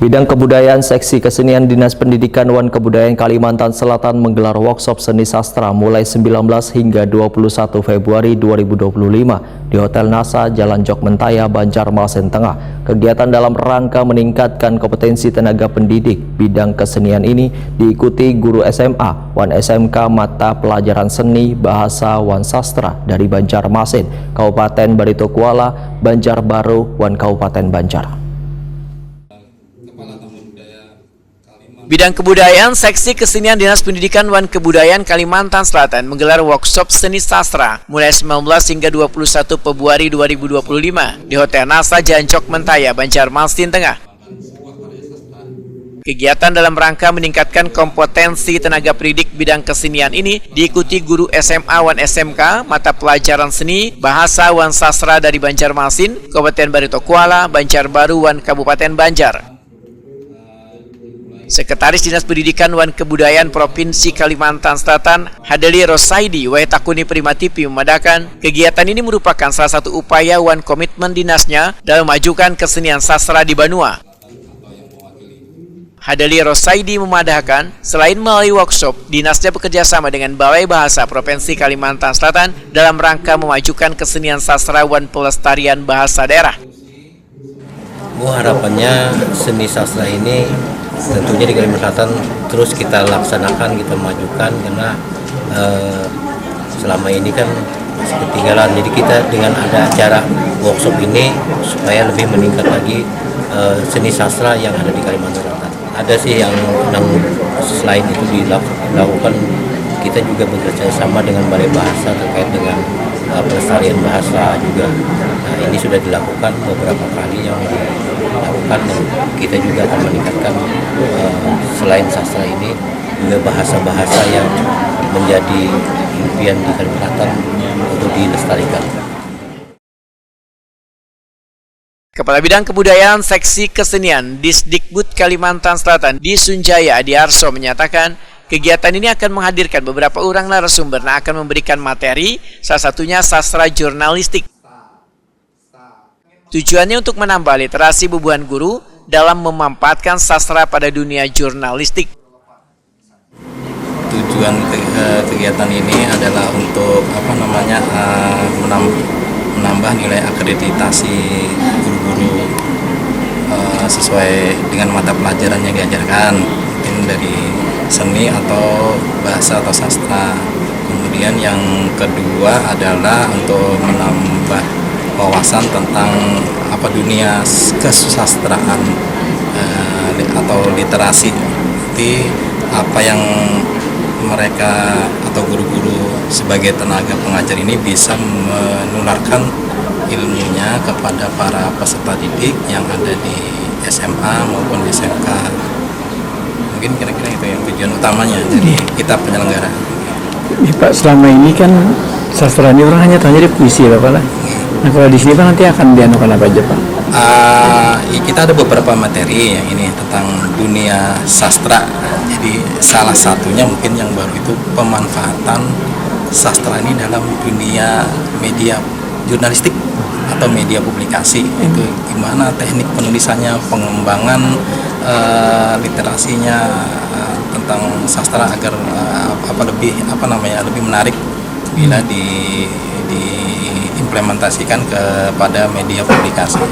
Bidang Kebudayaan Seksi Kesenian Dinas Pendidikan Wan Kebudayaan Kalimantan Selatan menggelar workshop seni sastra mulai 19 hingga 21 Februari 2025 di Hotel NASA Jalan Jok Mentaya, Banjarmasin Tengah. Kegiatan dalam rangka meningkatkan kompetensi tenaga pendidik bidang kesenian ini diikuti guru SMA, Wan SMK mata pelajaran seni bahasa Wan Sastra dari Banjarmasin, Kabupaten Barito Kuala, Banjarbaru, Wan Kabupaten Banjar. Bidang Kebudayaan Seksi Kesenian Dinas Pendidikan Wan Kebudayaan Kalimantan Selatan menggelar workshop seni sastra mulai 19 hingga 21 Februari 2025 di Hotel NASA Jalan Jok Mentaya, Banjarmasin Tengah. Kegiatan dalam rangka meningkatkan kompetensi tenaga pendidik bidang kesenian ini diikuti guru SMA Wan SMK mata pelajaran seni bahasa Wan Sastra dari Banjarmasin, Kabupaten Barito Kuala, Banjarbaru, Wan Kabupaten Banjar. Sekretaris Dinas Pendidikan Wan Kebudayaan Provinsi Kalimantan Selatan, Hadeli Rosaidi Waitakuni Primatipi memadakan kegiatan ini merupakan salah satu upaya Wan komitmen dinasnya dalam memajukan kesenian sastra di Banua. Hadeli Rosaidi memadahkan, selain melalui workshop, dinasnya bekerjasama dengan Balai Bahasa Provinsi Kalimantan Selatan dalam rangka memajukan kesenian sastra Wan pelestarian bahasa daerah. Harapannya seni sastra ini tentunya di Kalimantan Selatan terus kita laksanakan, kita majukan karena selama ini kan masih ketinggalan. Jadi kita dengan ada acara workshop ini supaya lebih meningkat lagi seni sastra yang ada di Kalimantan Selatan. Ada sih yang selain itu dilakukan, kita juga bekerja sama dengan Balai Bahasa terkait dengan pelestarian bahasa juga. Nah, ini sudah dilakukan beberapa kali yang dilakukan, dan kita juga akan meningkatkan selain sastra ini juga bahasa-bahasa yang menjadi impian di Kalimantan untuk dilestarikan. Kepala Bidang Kebudayaan Seksi Kesenian Disdikbud Kalimantan Selatan di Sunjaya Adiarso menyatakan kegiatan ini akan menghadirkan beberapa orang narasumber yang akan memberikan materi, salah satunya sastra jurnalistik. Tujuannya untuk menambah literasi bebuan guru dalam memanfaatkan sastra pada dunia jurnalistik. Tujuan kegiatan ini adalah untuk menambah nilai akreditasi guru-guru sesuai dengan mata pelajaran yang diajarkan, mungkin dari seni atau bahasa atau sastra. Kemudian yang kedua adalah untuk menambah wawasan tentang dunia kesusastraan atau literasi. Jadi apa yang mereka atau guru-guru sebagai tenaga pengajar ini bisa menularkan ilmunya kepada para peserta didik yang ada di SMA maupun SMK. Mungkin kira-kira itu yang tujuan utamanya dari kita penyelenggara. Ya, Pak, selama ini kan sastra ini orang hanya tanya di puisi ya Pak. Nah kalau di sini Pak nanti akan dianukan apa aja Pak? Kita ada beberapa materi yang ini tentang dunia sastra. Jadi salah satunya mungkin yang baru itu pemanfaatan sastra ini dalam dunia media jurnalistik atau media publikasi. Itu gimana teknik penulisannya, pengembangan literasinya tentang sastra agar lebih menarik bila diimplementasikan kepada media publikasi.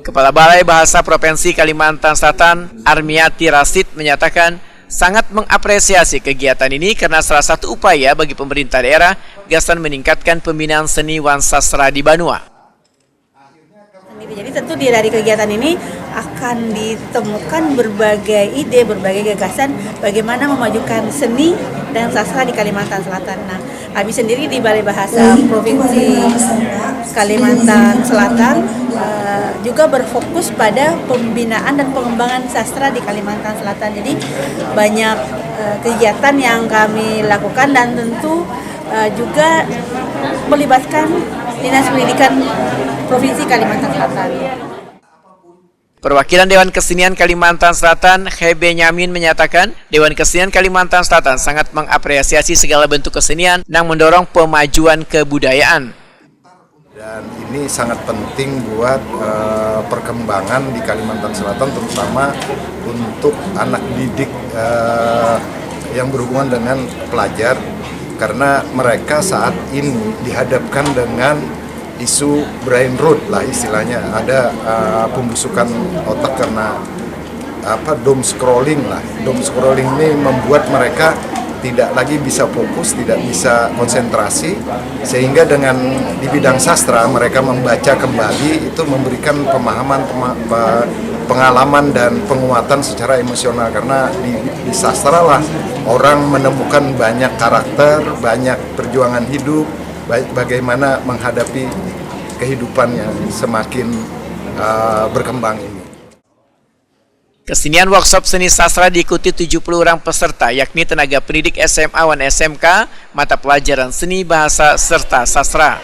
Kepala Balai Bahasa Provinsi Kalimantan Selatan, Armiati Rasid menyatakan sangat mengapresiasi kegiatan ini karena salah satu upaya bagi pemerintah daerah gagasan meningkatkan pembinaan seni Wan Sastra di Banua. Jadi tentu dari kegiatan ini akan ditemukan berbagai ide, berbagai gagasan bagaimana memajukan seni dan sastra di Kalimantan Selatan. Nah, kami sendiri di Balai Bahasa Provinsi Kalimantan Selatan juga berfokus pada pembinaan dan pengembangan sastra di Kalimantan Selatan. Jadi banyak kegiatan yang kami lakukan dan tentu juga melibatkan Dinas Pendidikan Provinsi Kalimantan Selatan. Perwakilan Dewan Kesenian Kalimantan Selatan, Hebe Nyamin menyatakan, Dewan Kesenian Kalimantan Selatan sangat mengapresiasi segala bentuk kesenian yang mendorong pemajuan kebudayaan. Dan ini sangat penting buat perkembangan di Kalimantan Selatan, terutama untuk anak didik yang berhubungan dengan pelajar, karena mereka saat ini dihadapkan dengan isu brain rot lah istilahnya, ada pembusukan otak karena doom scrolling lah. Doom scrolling ini membuat mereka tidak lagi bisa fokus, tidak bisa konsentrasi, sehingga dengan di bidang sastra mereka membaca kembali itu memberikan pemahaman, pengalaman dan penguatan secara emosional, karena di sastra lah orang menemukan banyak karakter, banyak perjuangan hidup, bagaimana menghadapi kehidupan yang semakin berkembang ini. Kesenian workshop seni sastra diikuti 70 orang peserta, yakni tenaga pendidik SMA dan SMK, mata pelajaran seni, bahasa, serta sastra.